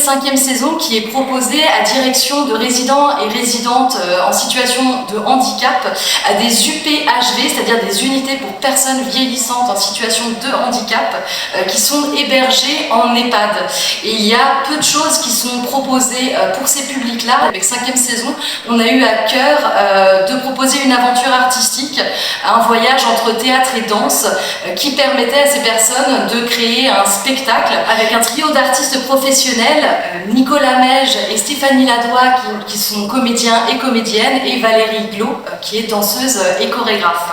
5e saison qui est proposée à direction de résidents et résidentes en situation de handicap, à des UPHV, c'est-à-dire des unités pour personnes vieillissantes en situation de handicap, qui sont hébergées en EHPAD. Et il y a peu de choses qui sont proposées pour ces publics-là. Avec 5e saison, on a eu à cœur de proposer une aventure artistique, un voyage entre théâtre et danse, qui permettait à ces personnes de créer un spectacle avec un trio d'artistes professionnels, Nicolas Meige et Stéphanie Ladois qui sont comédiens et comédiennes, et Valérie Glot qui est danseuse et chorégraphe.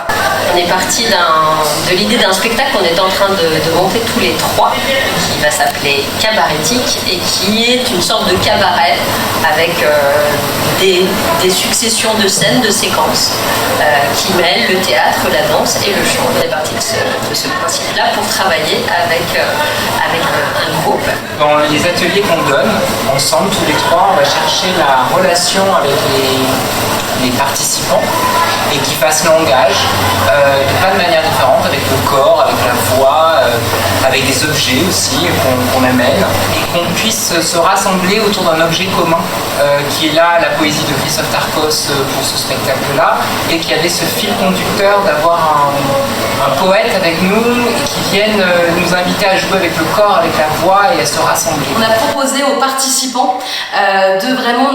On est parti de l'idée d'un spectacle qu'on est en train de monter tous les trois, qui va s'appeler Cabaretique et qui est une sorte de cabaret avec des successions de scènes, de séquences qui mêlent le théâtre, la danse et le chant. On est parti de ce principe-là pour travailler avec un groupe. Dans les ateliers qu'on donne, ensemble, tous les trois, on va chercher la relation avec les participants et qui fassent langage de plein de manières différentes, avec le corps, avec la voix, avec des objets aussi qu'on amène, et qu'on puisse se rassembler autour d'un objet commun qui est là, la poésie de Christophe Tarkos pour ce spectacle-là, et qui avait ce fil conducteur d'avoir un poète avec nous et qui vienne nous inviter à jouer avec le corps, avec la voix et à se rassembler. On a proposé aux participants de vraiment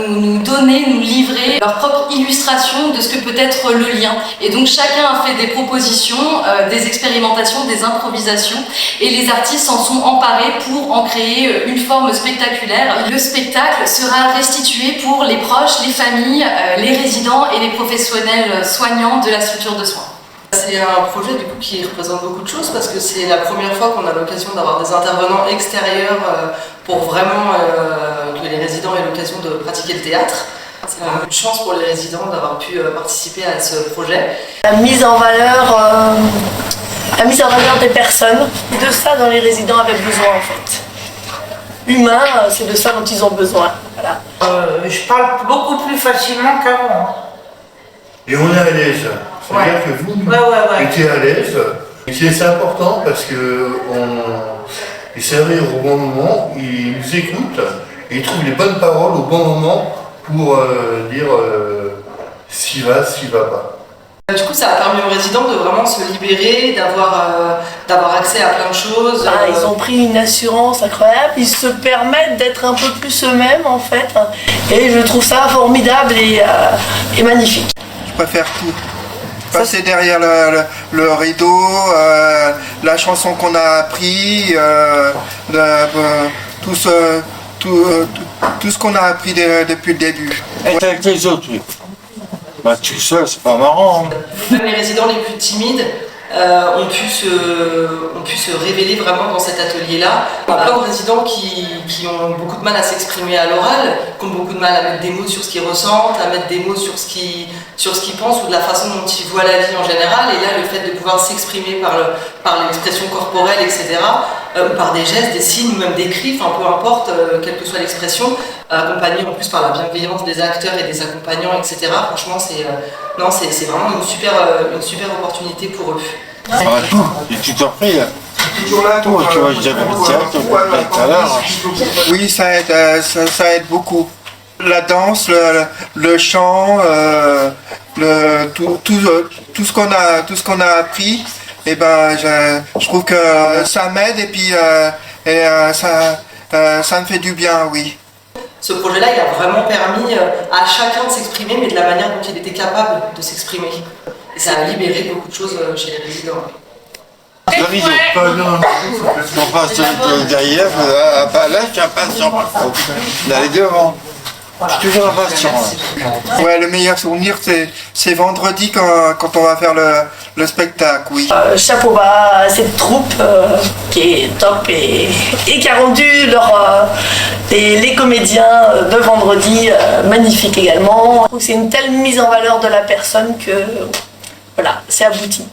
nous donner, nous livrer leur propre illustration de ce que peut être le lien. Et donc chacun a fait des propositions, des expérimentations, des improvisations, et les artistes s'en sont emparés pour en créer une forme spectaculaire. Le spectacle sera restitué pour les proches, les familles, les résidents et les professionnels soignants de la structure de soins. C'est un projet du coup qui représente beaucoup de choses parce que c'est la première fois qu'on a l'occasion d'avoir des intervenants extérieurs pour vraiment que les résidents aient l'occasion de pratiquer le théâtre. C'est une chance pour les résidents d'avoir pu participer à ce projet. La mise en valeur des personnes, de ça dont les résidents avaient besoin en fait. Humain, c'est de ça dont ils ont besoin. Voilà. Je parle beaucoup plus facilement qu'avant. Et on est à l'aise. C'est-à-dire que vous étiez à l'aise. Et c'est important parce que ils s'arrivent au bon moment, ils nous écoutent, et ils trouvent les bonnes paroles au bon moment pour dire ce qui va pas. Du coup, ça a permis aux résidents de vraiment se libérer, d'avoir accès à plein de choses. Ils ont pris une assurance incroyable, ils se permettent d'être un peu plus eux-mêmes en fait. Et je trouve ça formidable et magnifique. Je préfère tout. Passer derrière le rideau, la chanson qu'on a appris, tout ce qu'on a appris depuis le début. Être avec les autres, oui. Bah, tout seul, c'est pas marrant. Hein. Même les résidents les plus timides ont pu se révéler vraiment dans cet atelier-là. On a plein de résidents qui ont beaucoup de mal à s'exprimer à l'oral, qui ont beaucoup de mal à mettre des mots sur ce qu'ils ressentent, à mettre des mots sur ce qu'ils pensent ou de la façon dont ils voient la vie en général. Et là, le fait de pouvoir s'exprimer par l'expression corporelle, etc., ou par des gestes, des signes, ou même des cris, enfin peu importe, quelle que soit l'expression, accompagné en plus par la bienveillance des acteurs et des accompagnants, etc. Franchement, c'est vraiment une super opportunité pour eux. Ah, tout, et tu t'en pries là. Toujours là, tout, tu vois, j'ai jamais fait de théâtre, tout à l'heure. Oui, ça aide beaucoup. La danse, le chant, tout ce qu'on a appris, et ben je trouve que ça m'aide et puis ça me fait du bien, oui. Ce projet-là, il a vraiment permis à chacun de s'exprimer, mais de la manière dont il était capable de s'exprimer. Et ça a libéré beaucoup de choses chez les résidents. Le rideau. On passe derrière, là, tu as pas sur d'aller devant. Je suis toujours impatient. Ouais, le meilleur souvenir, c'est vendredi quand on va faire le spectacle, oui. Chapeau bas à cette troupe qui est top et qui a rendu les comédiens de vendredi magnifiques également. Je trouve que c'est une telle mise en valeur de la personne que voilà, c'est abouti.